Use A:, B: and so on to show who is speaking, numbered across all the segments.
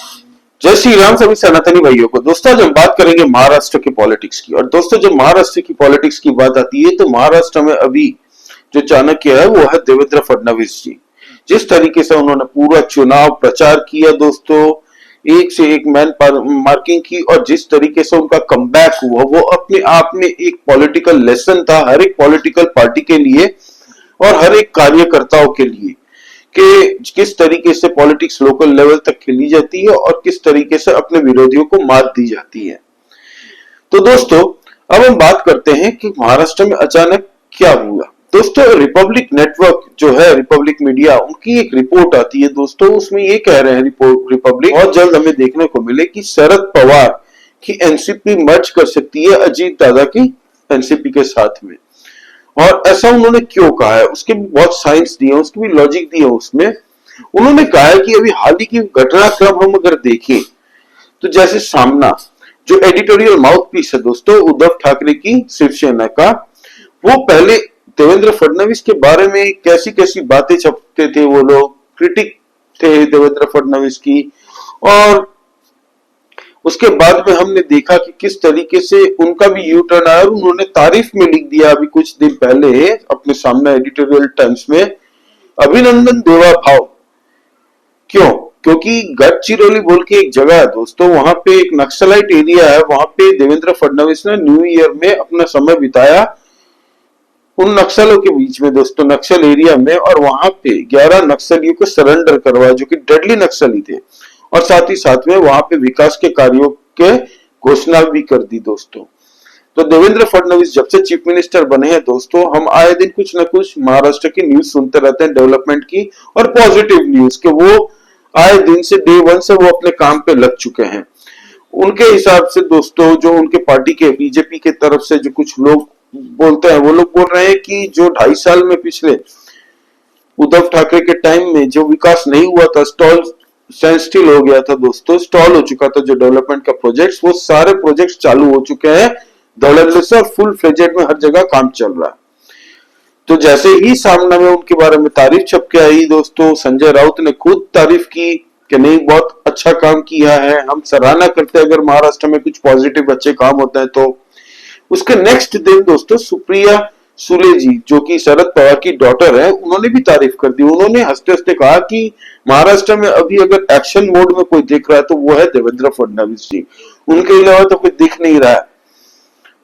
A: जय श्री राम सभी सनातनी भाइयों को। दोस्तों आज हम बात करेंगे महाराष्ट्र की पॉलिटिक्स की। और दोस्तों जब महाराष्ट्र की पॉलिटिक्स की बात आती है तो महाराष्ट्र में अभी जो चाणक्य है वो है देवेंद्र फडणवीस जी। जिस तरीके से उन्होंने पूरा चुनाव प्रचार किया दोस्तों, एक से एक मैन मार्किंग की, और जिस तरीके से उनका कमबैक हुआ वो अपने आप में एक पॉलिटिकल लेसन था हर एक पॉलिटिकल पार्टी के लिए और हर एक कार्यकर्ताओं के लिए कि किस तरीके से पॉलिटिक्स लोकल लेवल तक खेली जाती है और किस तरीके से अपने विरोधियों को मात दी जाती है। तो दोस्तों अब हम बात करते हैं कि महाराष्ट्र में अचानक क्या हुआ। दोस्तों रिपब्लिक नेटवर्क जो है, रिपब्लिक मीडिया, उनकी एक रिपोर्ट आती है दोस्तों, उसमें ये कह रहे हैं रिपब्लिक बहुत जल्द हमें देखने को मिले कि शरद पवार की एनसीपी मर्ज कर सकती है अजीत दादा की एनसीपी के साथ में। और ऐसा उन्होंने क्यों कहा है उसके भी बहुत साइंस दिए, उसकी भी लॉजिक दी है। उसमें उन्होंने कहा है कि अभी हाल ही की घटनाक्रम हम अगर देखें तो जैसे सामना जो एडिटोरियल माउथ पीस है दोस्तों उद्धव ठाकरे की शिवसेना का, वो पहले देवेंद्र फडणवीस के बारे में कैसी कैसी बातें छपते थे, वो लोग क्रिटिक थे देवेंद्र फडणवीस की। और उसके बाद में हमने देखा कि किस तरीके से उनका भी यू टर्न आया और उन्होंने तारीफ में लिख दिया अभी कुछ दिन पहले अपने सामने एडिटोरियल टाइम्स में, अभिनंदन देवा भाव। क्यों? क्योंकि गढ़चिरौली बोल के एक जगह है दोस्तों, वहां पे एक नक्सलाइट एरिया है, वहां पे देवेंद्र फडणवीस ने न्यू ईयर में अपना समय बिताया उन नक्सलों के बीच में दोस्तों, नक्सल एरिया में, और वहां पे 11 नक्सलियों को सरेंडर करवाया जो कि डेडली नक्सली थे, और साथ ही साथ में वहां पे विकास के कार्यों के घोषणा भी कर दी दोस्तों। तो देवेंद्र फडणवीस जब से चीफ मिनिस्टर बने हैं दोस्तों, हम आए दिन कुछ न कुछ महाराष्ट्र की न्यूज सुनते रहते हैं डेवलपमेंट की, और पॉजिटिव न्यूज के वो आए दिन से डे वन से वो अपने काम पे लग चुके हैं। उनके हिसाब से दोस्तों जो उनके पार्टी के बीजेपी के तरफ से जो कुछ लोग बोलते हैं, वो लोग बोल रहे हैं कि जो 2.5 साल में पिछले उद्धव ठाकरे के टाइम में जो विकास नहीं हुआ था, स्टैंड स्टिल हो गया था दोस्तों, स्टॉल हो चुका था जो डेवलपमेंट का प्रोजेक्ट्स, वो सारे प्रोजेक्ट्स चालू हो चुके हैं धड़ल्ले से, फुल फ्लेजेड में हर जगह काम चल रहा है। तो जैसे ही सामने में उनके बारे में तारीफ छप के आई दोस्तों, संजय राउत ने खुद तारीफ की कि नहीं बहुत अच्छा काम किया है, हम सराहना करते हैं अगर महाराष्ट्र में कुछ पॉजिटिव अच्छे काम होते हैं तो। उसके नेक्स्ट दिन दोस्तों सुप्रिया सुले जी जो कि शरद पवार की डॉटर है, उन्होंने भी तारीफ कर दी। उन्होंने हंसते हंसते कहा कि महाराष्ट्र में अभी अगर एक्शन मोड में कोई दिख रहा है तो वो है देवेंद्र फडणवीस जी, उनके अलावा तो कोई दिख नहीं रहा है।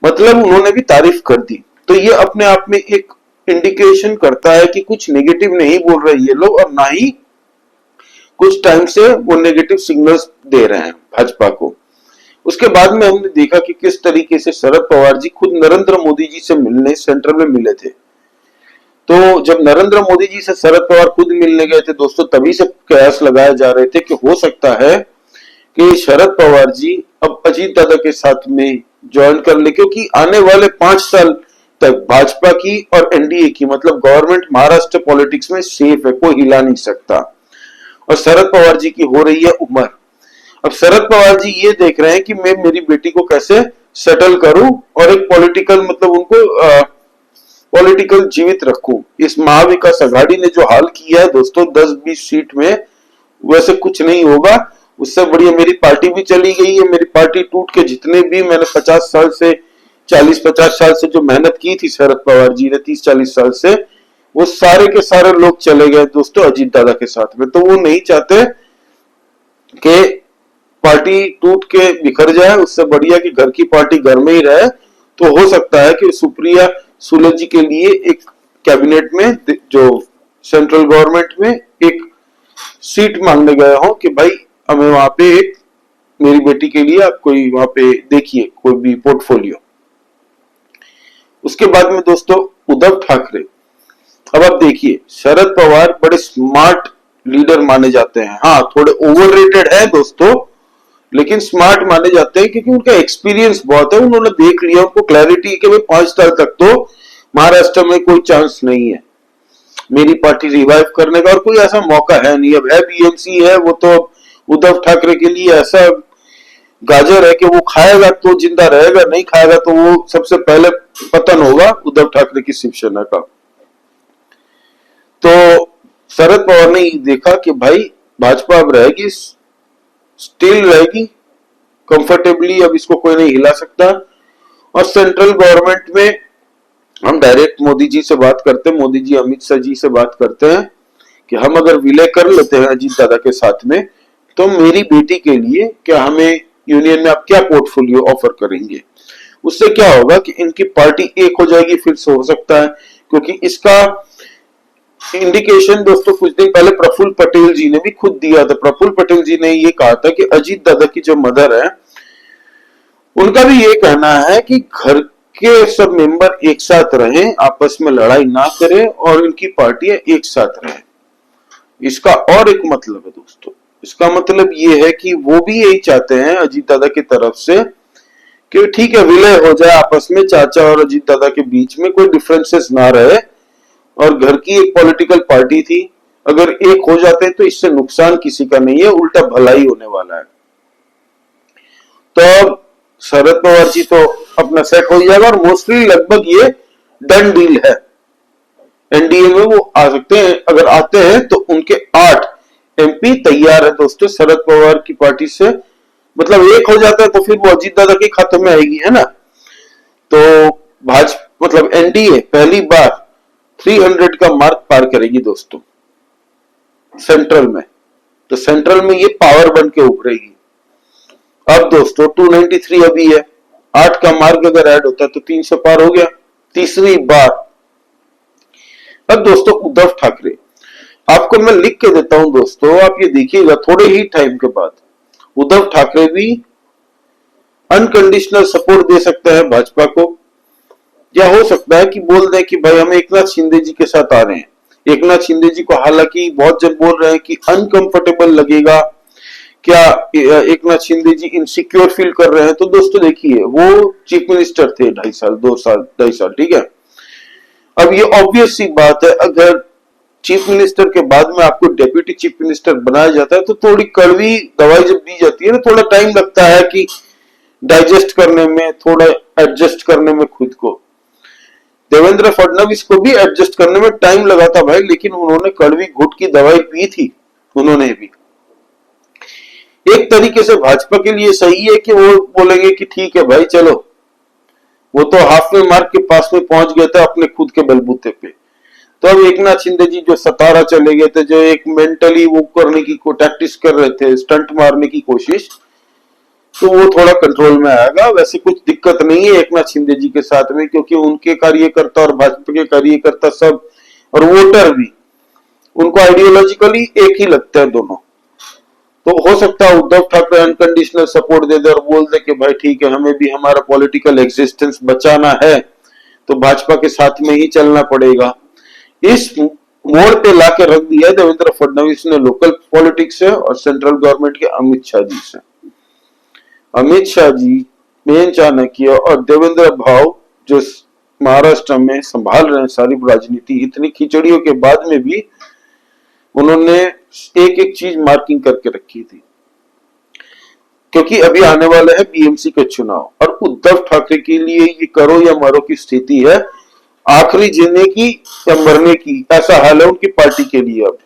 A: मतलब उन्होंने भी तारीफ कर दी। तो ये अपने आप में एक इंडिकेशन करता है कि कुछ नेगेटिव नहीं बोल रहे ये लोग, और ना ही कुछ टाइम से वो नेगेटिव सिग्नल्स दे रहे हैं भाजपा को। उसके बाद में हमने देखा कि किस तरीके से शरद पवार जी खुद नरेंद्र मोदी जी से मिलने सेंटर में मिले थे। तो जब नरेंद्र मोदी जी से शरद पवार खुद मिलने गए थे दोस्तों, तभी से कयास लगाए जा रहे थे कि हो सकता है कि शरद पवार जी अब अजीत दादा के साथ में ज्वाइन कर ले, क्योंकि आने वाले 5 साल तक भाजपा की और एनडीए की मतलब गवर्नमेंट महाराष्ट्र पॉलिटिक्स में सेफ है, कोई हिला नहीं सकता। और शरद पवार जी की हो रही है उम्र। अब शरद पवार जी ये देख रहे हैं कि मैं मेरी बेटी को कैसे सेटल करूं और एक पॉलिटिकल मतलब उनको पॉलिटिकल जीवित रखूं। इस महाविकास आघाड़ी ने जो हाल किया है दोस्तों 10-20 सीट में, वैसे कुछ नहीं होगा। उससे बढ़िया मेरी पार्टी भी चली गई है। मेरी पार्टी टूट के जितने भी मैंने 50 साल से 40-50 साल से जो मेहनत की थी शरद पवार जी ने 30-40 साल से, वो सारे के सारे लोग चले गए दोस्तों अजीत दादा के साथ में। तो वो नहीं चाहते कि पार्टी टूट के बिखर जाए, उससे बढ़िया कि घर की पार्टी घर में ही रहे। तो हो सकता है कि सुप्रिया सुले जी के लिए एक कैबिनेट में जो सेंट्रल गवर्नमेंट में एक सीट मांगने गए हो कि भाई हमें वहां पे एक मेरी बेटी के लिए आप कोई वहां पे देखिए कोई भी पोर्टफोलियो। उसके बाद में दोस्तों उद्धव ठाकरे, अब आप देखिए शरद पवार बड़े स्मार्ट लीडर माने जाते हैं। हाँ थोड़े ओवररेटेड है दोस्तों, लेकिन स्मार्ट माने जाते हैं क्योंकि उनका एक्सपीरियंस बहुत है। उन्होंने देख लिया, उनको क्लैरिटी है कि भाई 5 साल तक तो महाराष्ट्र में कोई चांस नहीं है मेरी पार्टी रिवाइव करने का, और कोई ऐसा मौका है नहीं। अब है बीएमसी है, वो तो उद्धव ठाकरे के लिए ऐसा गाजर है कि वो खाएगा तो जिंदा रहेगा, नहीं खाएगा तो वो सबसे पहले पतन होगा उद्धव ठाकरे की शिवसेना का। तो शरद पवार ने देखा कि भाई भाजपा अब रहेगी स्टील रहेगी कंफर्टेबली, अब इसको कोई नहीं हिला सकता। और सेंट्रल गवर्नमेंट में हम डायरेक्ट मोदी जी से बात करते हैं, मोदी जी अमित शाह जी से बात करते हैं कि हम अगर विलय कर लेते हैं अजीत दादा के साथ में, तो मेरी बेटी के लिए क्या हमें यूनियन में आप क्या पोर्टफोलियो ऑफर करेंगे। उससे क्या होगा कि इनकी पार्टी एक हो जाएगी, फिर से हो सकता है, क्योंकि इसका इंडिकेशन दोस्तों कुछ दिन पहले प्रफुल्ल पटेल जी ने भी खुद दिया था। प्रफुल्ल पटेल जी ने ये कहा था कि अजीत दादा की जो मदर है उनका भी ये कहना है कि घर के सब मेंबर एक साथ रहें, आपस में लड़ाई ना करें और इनकी पार्टियां एक साथ रहें। इसका और एक मतलब है दोस्तों, इसका मतलब ये है कि वो भी यही चाहते हैं अजीत दादा की तरफ से कि ठीक है विलय हो जाए आपस में, चाचा और अजीत दादा के बीच में कोई डिफरेंसेस ना रहे, और घर की एक पॉलिटिकल पार्टी थी, अगर एक हो जाते हैं तो इससे नुकसान किसी का नहीं है, उल्टा भलाई होने वाला है। तो शरद पवार जी तो अपना सेट हो जाएगा, और मोस्टली लगभग ये डन डील है, एनडीए में वो आ सकते हैं। अगर आते हैं तो उनके 8 एमपी तैयार है दोस्तों शरद पवार की पार्टी से, मतलब एक हो जाता है तो फिर वो अजीत दादा के खाते में आएगी, है ना। तो भाजपा मतलब एनडीए पहली बार 300 का मार्क पार करेगी दोस्तों सेंट्रल में, तो सेंट्रल में ये पावर बन के उभरेगी। अब दोस्तों 293 अभी है, 8 का मार्क अगर ऐड होता है तो 300 पार हो गया तीसरी बार। अब दोस्तों उद्धव ठाकरे, आपको मैं लिख के देता हूं दोस्तों, आप ये देखिएगा थोड़े ही टाइम के बाद उद्धव ठाकरे भी अनकंडीशनल सपोर्ट दे सकता है भाजपा को, या हो सकता है कि बोल दें कि भाई हम एकनाथ शिंदे जी के साथ आ रहे हैं। एकनाथ शिंदे जी को हालांकि बहुत जन बोल रहे हैं कि अनकंफर्टेबल लगेगा, क्या एकनाथ शिंदे जी इनसिक्योर फील कर रहे हैं। तो दोस्तों देखिए वो चीफ मिनिस्टर थे 2.5 साल, ठीक है। अब ये ऑब्वियस सी बात है, अगर चीफ मिनिस्टर के बाद में आपको डेप्यूटी चीफ मिनिस्टर बनाया जाता है तो थोड़ी कड़वी दवाई जब दी जाती है ना, थोड़ा टाइम लगता है कि डाइजेस्ट करने में, थोड़ा एडजस्ट करने में खुद को। देवेंद्र फडणवीस को भी एडजस्ट करने में टाइम लगा था भाई, लेकिन उन्होंने कड़वी घुट की दवाई पी थी उन्होंने भी। एक तरीके से भाजपा के लिए सही है कि वो बोलेंगे कि ठीक है भाई चलो, वो तो हाफवे मार्क के पास में पहुंच गए थे अपने खुद के बलबूते पे। तो अब एकनाथ शिंदे जी जो सतारा चले गए थे, जो एक मेंटली वो करने की टैक्टिस कर रहे थे, स्टंट मारने की कोशिश, तो वो थोड़ा कंट्रोल में आएगा। वैसे कुछ दिक्कत नहीं है एकनाथ शिंदे जी के साथ में, क्योंकि उनके कार्यकर्ता और भाजपा के कार्यकर्ता सब और वोटर भी उनको आइडियोलॉजिकली एक ही लगता है दोनों। तो हो सकता है उद्धव ठाकरे अनकंडीशनल सपोर्ट दे दे और बोल दे कि भाई ठीक है हमें भी हमारा पॉलिटिकल एग्जिस्टेंस बचाना है, तो भाजपा के साथ में ही चलना पड़ेगा। इस मोड़ पे लाके रख दिया देवेंद्र फडणवीस ने लोकल पॉलिटिक्स से और सेंट्रल गवर्नमेंट के अमित शाह जी से। अमित शाह जी, मेन चाणक्य और देवेंद्र भाव जो महाराष्ट्र में संभाल रहे हैं सारी राजनीति, इतनी खिचड़ियों के बाद में भी उन्होंने एक एक चीज मार्किंग करके रखी थी, क्योंकि अभी आने वाले हैं बीएमसी के चुनाव और उद्धव ठाकरे के लिए ये करो या मरो की स्थिति है, आखिरी जीने की या मरने की, ऐसा हाल है उनकी पार्टी के लिए। अब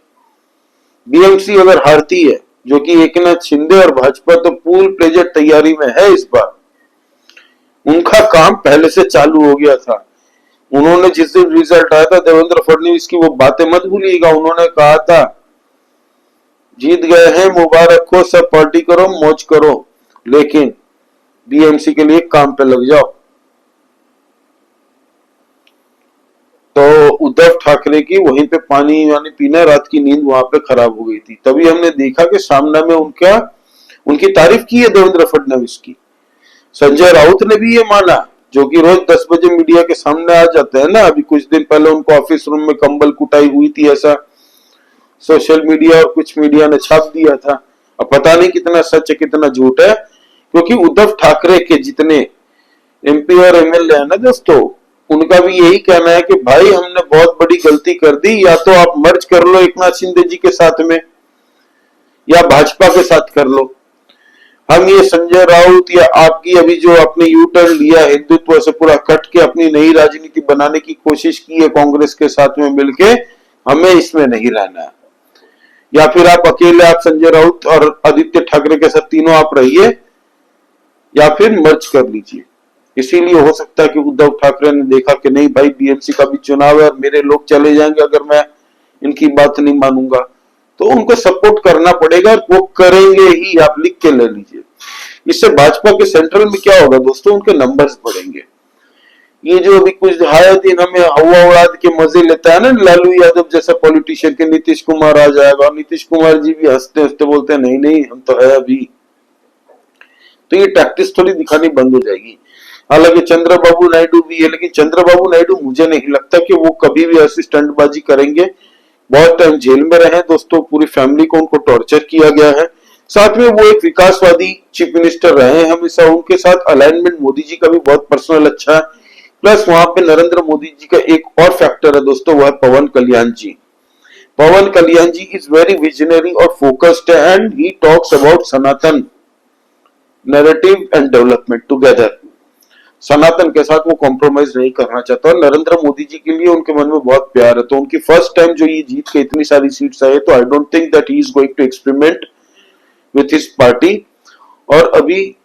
A: बीएमसी अगर हारती है, जो कि एकनाथ शिंदे और भाजपा तो फुल प्लेजेड तैयारी में है इस बार, उनका काम पहले से चालू हो गया था। उन्होंने जिस दिन रिजल्ट आया था देवेंद्र फडणवीस की, वो बातें मत भूलिएगा, उन्होंने कहा था जीत गए हैं मुबारक हो, सब पार्टी करो मौज करो, लेकिन बीएमसी के लिए काम पे लग जाओ। तो उद्धव ठाकरे की वहीं पे पानी यानी पीना, रात की नींद वहां पे खराब हो गई थी। तभी हमने देखा कि सामना में उनकी तारीफ की है देवेंद्र फडणवीस की। संजय राउत ने भी ये माना, जो कि रोज 10 बजे मीडिया के सामने आ जाते हैं ना। अभी कुछ दिन पहले उनको ऑफिस रूम में कंबल कुटाई हुई थी, ऐसा सोशल मीडिया और कुछ मीडिया ने छाप दिया था। अब पता नहीं कितना सच है कितना झूठ है, क्योंकि उद्धव ठाकरे के जितने एमपी और एमएलए है ना दोस्तों, उनका भी यही कहना है कि भाई हमने बहुत बड़ी गलती कर दी, या तो आप मर्ज कर लो एकनाथ शिंदे जी के साथ में या भाजपा के साथ कर लो। हम ये संजय राउत या आपकी अभी जो अपने यू टर्न लिया हिंदुत्व से पूरा कट के अपनी नई राजनीति बनाने की कोशिश की है कांग्रेस के साथ में मिलके, हमें इसमें नहीं रहना है। या फिर आप अकेले, आप संजय राउत और आदित्य ठाकरे के साथ तीनों आप रहिए, या फिर मर्ज कर लीजिए। इसीलिए हो सकता है कि उद्धव ठाकरे ने देखा कि नहीं भाई, बीएमसी का भी चुनाव है और मेरे लोग चले जाएंगे अगर मैं इनकी बात नहीं मानूंगा, तो उनको सपोर्ट करना पड़ेगा, वो करेंगे ही, आप लिख के ले लीजिए। इससे भाजपा के सेंट्रल में क्या होगा दोस्तों, उनके नंबर्स बढ़ेंगे। ये जो अभी कुछ आया दिन हमें हवा उड़ा के मजे लेता है ना लालू यादव जैसा पॉलिटिशियन के नीतीश कुमार आ जाएगा, और नीतीश कुमार जी भी हंसते हंसते बोलते हैं नहीं नहीं हम तो है अभी, तो ये टैक्टिस थोड़ी दिखानी बंद हो जाएगी। हालांकि चंद्रबाबू नायडू भी है, लेकिन चंद्रबाबू नायडू मुझे नहीं लगता कि वो कभी भी ऐसी स्टंटबाजी करेंगे। बहुत टाइम जेल में रहे दोस्तों, पूरी फैमिली को उनको टॉर्चर किया गया है। साथ में वो एक विकासवादी चीफ मिनिस्टर रहे हैं हमेशा, उनके साथ अलाइनमेंट मोदी जी का भी बहुत पर्सनल अच्छा है। प्लस वहां पे नरेंद्र मोदी जी का एक और फैक्टर है दोस्तों, वो है Pawan Kalyan ji. Pawan Kalyan ji is very visionary और focused and he talks about Sanatan narrative and development together. Sanatan के साथ वो कॉम्प्रोमाइज नहीं करना चाहता, और नरेंद्र मोदी जी के लिए उनके मन में बहुत प्यार है। तो उनकी फर्स्ट टाइम जो ये जीत के इतनी सारी सीट्स आए, तो I don't think that he is going to experiment with his party. और अभी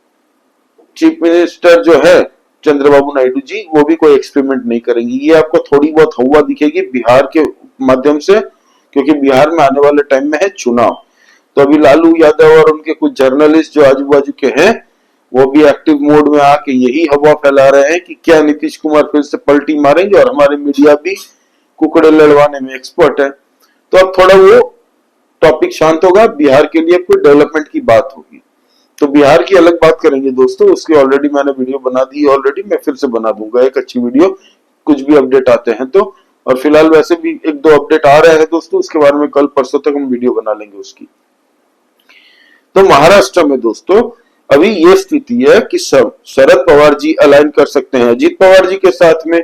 A: चीफ मिनिस्टर जो है चंद्रबाबू नायडू जी, वो भी कोई एक्सपेरिमेंट नहीं करेंगे। ये आपको थोड़ी बहुत हवा दिखेगी बिहार के माध्यम से, क्योंकि बिहार में आने वाले टाइम में है चुनाव। तो अभी लालू यादव और उनके कुछ जर्नलिस्ट जो आजू बाजू के हैं, वो भी एक्टिव मोड में आके यही हवा फैला रहे हैं कि क्या नीतीश कुमार फिर से पलटी मारेंगे, और हमारे मीडिया भी कुकड़े लड़वाने में एक्सपर्ट है। तो अब थोड़ा वो टॉपिक शांत होगा, बिहार के लिए कोई डेवलपमेंट की बात होगी, तो बिहार की अलग बात करेंगे दोस्तों। उसकी ऑलरेडी मैंने वीडियो बना दी है ऑलरेडी, मैं फिर से बना दूंगा एक अच्छी वीडियो, कुछ भी अपडेट आते हैं तो। और फिलहाल वैसे भी एक दो अपडेट आ रहे हैं दोस्तों, उसके बारे में कल परसों तक हम वीडियो बना लेंगे उसकी। तो महाराष्ट्र में दोस्तों अभी ये स्थिति है कि सब शरद पवार जी अलाइन कर सकते हैं अजीत पवार जी के साथ में।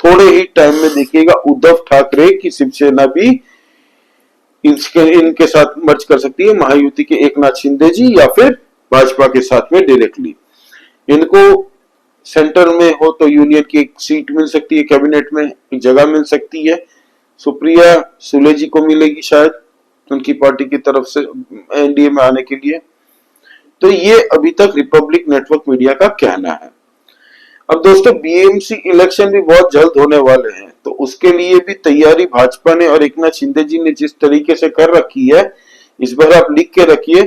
A: थोड़े ही टाइम में देखिएगा उद्धव ठाकरे की शिवसेना भी इनके साथ मर्ज कर सकती है, महायुति के एकनाथ शिंदे जी या फिर भाजपा के साथ में डायरेक्टली। इनको सेंटर में हो तो यूनियन की एक सीट मिल सकती है, कैबिनेट में एक जगह मिल सकती है, सुप्रिया सुले जी को मिलेगी शायद उनकी पार्टी की तरफ से एनडीए में आने के लिए। तो ये अभी तक रिपब्लिक नेटवर्क मीडिया का कहना है। अब दोस्तों बीएमसी इलेक्शन भी बहुत जल्द होने वाले हैं, तो उसके लिए भी तैयारी भाजपा ने और एकनाथ शिंदे जी ने जिस तरीके से कर रखी है, इस बार आप लिख के रखिए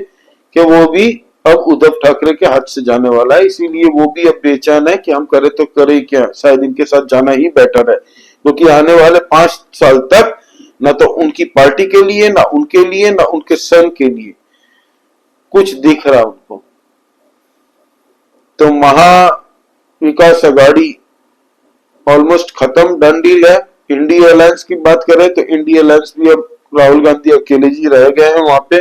A: कि वो भी अब उद्धव ठाकरे के हाथ से जाने वाला है। इसीलिए वो भी अब बेचैन है कि हम करें तो करें क्या, शायद इनके साथ जाना ही बेटर है, क्योंकि आने वाले 5 साल तक न तो उनकी पार्टी के लिए, ना उनके लिए, ना उनके संघ के लिए कुछ दिख रहा उनको। तो महा विकास अघाड़ी ऑलमोस्ट खत्म, डन डील है। इंडिया अलायंस की बात करें तो इंडिया अलायंस भी अब राहुल गांधी अकेले जी रह गए हैं वहां पे।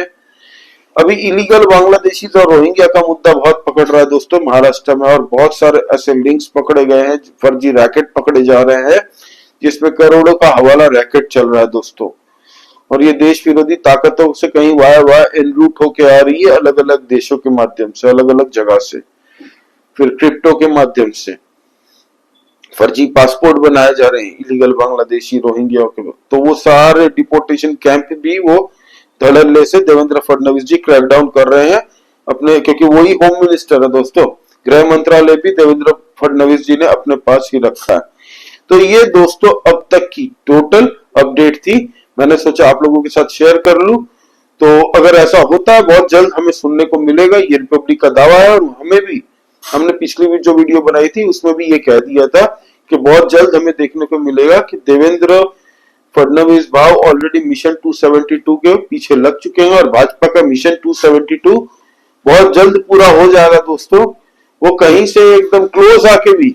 A: अभी इलीगल बांग्लादेशी और रोहिंग्या का मुद्दा बहुत पकड़ रहा है दोस्तों महाराष्ट्र में, और बहुत सारे ऐसे लिंक्स पकड़े गए हैं, फर्जी रैकेट पकड़े जा रहे हैं जिसमें करोड़ों का हवाला रैकेट चल रहा है दोस्तों। और ये देश विरोधी ताकतों से कहीं वाया एनरूट होके आ रही है, अलग अलग देशों के माध्यम से, अलग अलग जगह से, फिर क्रिप्टो के माध्यम से फर्जी पासपोर्ट बनाए जा रहे हैं इलीगल बांग्लादेशी रोहिंग्या के। तो वो सारे डिपोर्टेशन कैंप भी वो धड़ल्ले से देवेंद्र फडणवीस जी क्रैकडाउन कर रहे हैं अपने, क्योंकि वही होम मिनिस्टर है दोस्तों, गृह मंत्रालय भी देवेंद्र फडणवीस जी ने अपने पास ही रखा है। तो ये दोस्तों अब तक की टोटल अपडेट थी, मैंने सोचा आप लोगों के साथ शेयर कर लूं। तो अगर ऐसा होता है बहुत जल्द हमें सुनने को मिलेगा, ये रिपब्लिक का दावा है। और हमें भी, हमने पिछली भी जो वीडियो बनाई थी उसमें भी ये कह दिया था कि बहुत जल्द हमें देखने को मिलेगा कि देवेंद्र फडणवीस भाव ऑलरेडी मिशन 272 के पीछे लग चुके हैं, और भाजपा का मिशन 272 बहुत जल्द पूरा हो जाएगा दोस्तों। वो कहीं से एकदम क्लोज आके भी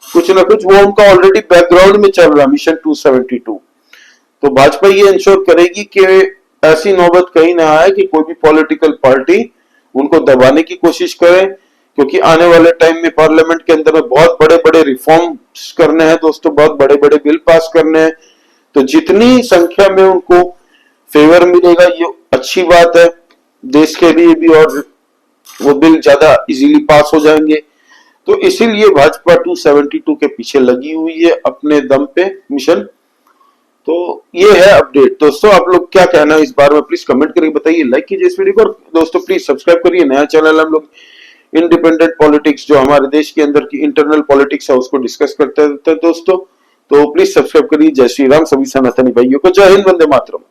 A: कुछ ना कुछ वो उनका ऑलरेडी बैकग्राउंड में चल रहा है मिशन 272। तो भाजपा ये इंश्योर करेगी कि ऐसी नौबत कहीं ना आए कि कोई भी पॉलिटिकल पार्टी उनको दबाने की कोशिश करे, क्योंकि आने वाले टाइम में पार्लियामेंट के अंदर में बहुत बड़े बड़े रिफॉर्म्स करने हैं दोस्तों, बहुत बड़े बड़े बिल पास करने हैं। तो जितनी संख्या में उनको फेवर मिलेगा ये अच्छी बात है देश के लिए भी, और वो बिल ज्यादा इजीली पास हो जाएंगे। तो इसीलिए भाजपा 272 के पीछे लगी हुई है अपने दम पे मिशन। तो ये है अपडेट। दोस्तों आप लोग क्या कहना है इस बारे में प्लीज कमेंट करके बताइए, लाइक कीजिए इस वीडियो को, और दोस्तों प्लीज सब्सक्राइब करिए नया चैनल। हम लोग इंडिपेंडेंट पॉलिटिक्स, जो हमारे देश के अंदर की इंटरनल पॉलिटिक्स है, उसको डिस्कस करते रहते हैं दोस्तों। तो प्लीज सब्सक्राइब करिए। जय श्री राम सभी सनातनी भाइयों को। जय हिंद, वंदे मातरम।